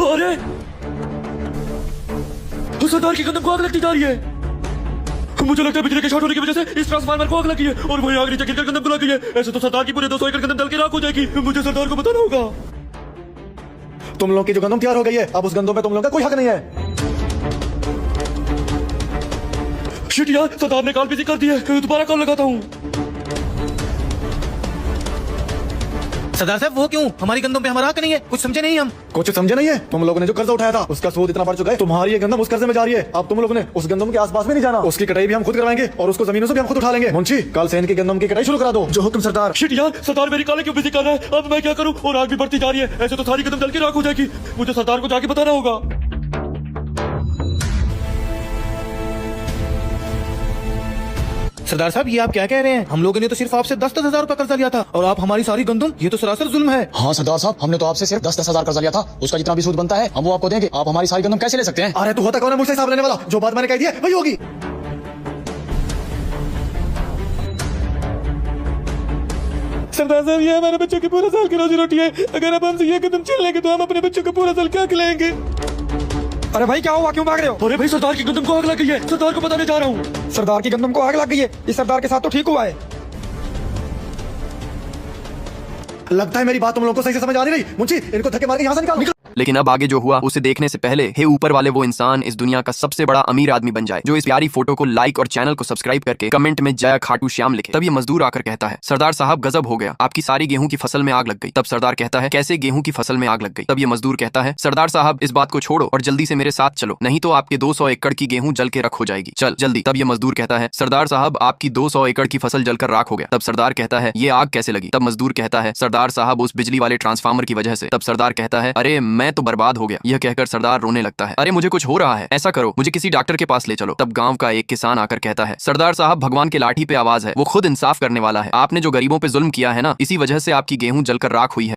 अरे सरदार की गंदम को आग लगती जा रही है। मुझे लगता है बिजली के शॉर्ट होने की वजह से इस ट्रांसफार्मर को आग लगी है और वही आग नीचे गिरकर गंदम को लग गई है। ऐसे तो सरदार की पूरे 200 एकड़ गंदम जल के राख हो जाएगी। मुझे सरदार को बताना होगा। तुम लोग की जो गंदम तैयार हो गई है, अब उस गंदम पे तुम लोगों का कोई हक नहीं है। शिट यार, सरदार ने कॉल बिजी कर दी है। दोबारा कॉल लगाता हूँ। सरदार साहब वो क्यों? हमारी गंदों पे हमारा हक नहीं है? कुछ समझे नहीं हम। कुछ समझे नहीं है? तुम लोगों ने जो कर्जा उठाया था उसका सूद इतना बढ़ चुका है, तुम्हारी ये गंदम उस कर्जे में जा रही है। अब तुम लोगों ने उस गंदम के आसपास में नहीं जाना। उसकी कटाई भी हम खुद करवाएंगे और उसको जमीनों से भी हम खुद उठा लेंगे। मुंशी, कल से इनकी गंदम की कटाई शुरू करा दो। जो हुक्म सरदार। शिट यार, सरदार मेरी कॉल क्यों बिजी कर रहा है? अब मैं क्या करूँ? और आग भी बढ़ती जा रही है। ऐसे तो सारी गंदम जल के राख हो जाएगी। मुझे सरदार को जाके बताना होगा। सरदार साहब ये आप क्या कह रहे हैं? हम लोगों ने तो सिर्फ आपसे 10-10 हजार रुपया कर्जा लिया था और आप हमारी सारी गंदम, ये तो सरासर जुल्म है। हाँ सरदार साहब, हमने तो आपसे सिर्फ 10-10 हजार कर्जा लिया था। उसका जितना भी सूद बनता है हम वो आपको देंगे। आप हमारी सारी गंदम कैसे ले सकते हैं? अरे तू होता कौन है मुझसे हिसाब लेने वाला? जो बात मैंने कह दी है वही होगी। सरदार साहब, ये हमारे बच्चों की पूरा साल की रोजी रोटी है। अगर अब हमसे ये कदम चल लेंगे तो हम अपने बच्चों को पूरा साल क्या खिलाएंगे? अरे भाई क्या हुआ, क्यों भाग रहे हो? अरे भाई, सरदार की गंदम को आग लग गई है। सरदार को बताने जा रहा हूँ। सरदार की गंदम को आग लग गई है? इस सरदार के साथ तो ठीक हुआ है। लगता है मेरी बात तुम लोगों को सही से समझ आ नहीं रही। मुंशी, इनको धक्के मार के यहाँ से निकालो। लेकिन अब आगे जो हुआ उसे देखने से पहले हे ऊपर वाले वो इंसान इस दुनिया का सबसे बड़ा अमीर आदमी बन जाए जो इस प्यारी फोटो को लाइक और चैनल को सब्सक्राइब करके कमेंट में जय खाटू श्याम लिखे। तब ये मजदूर आकर कहता है, सरदार साहब गजब हो गया, आपकी सारी गेहूं की फसल में आग लग गई। तब सरदार कहता है, कैसे गेहूं की फसल में आग लग गई? तब ये मजदूर कहता है, सरदार साहब इस बात को छोड़ो और जल्दी से मेरे साथ चलो, नहीं तो आपके 200 एकड़ की गेहूं जल के रख हो जाएगी। चल जल्दी। तब ये मजदूर कहता है, सरदार साहब आपकी 200 एकड़ की फसल जलकर राख हो गया। तब सरदार कहता है, ये आग कैसे लगी? तब मजदूर कहता है, सरदार साहब उस बिजली वाले ट्रांसफार्मर की वजह से। तब सरदार कहता है, अरे मैं तो बर्बाद हो गया। यह कहकर सरदार रोने लगता है। अरे मुझे कुछ हो रहा है, ऐसा करो मुझे किसी डॉक्टर के पास ले चलो। तब गांव का एक किसान आकर कहता है, सरदार साहब भगवान के लाठी पे आवाज है, वो खुद इंसाफ करने वाला है। आपने जो गरीबों पे जुल्म किया है ना, इसी वजह से आपकी गेहूं जलकर राख हुई है।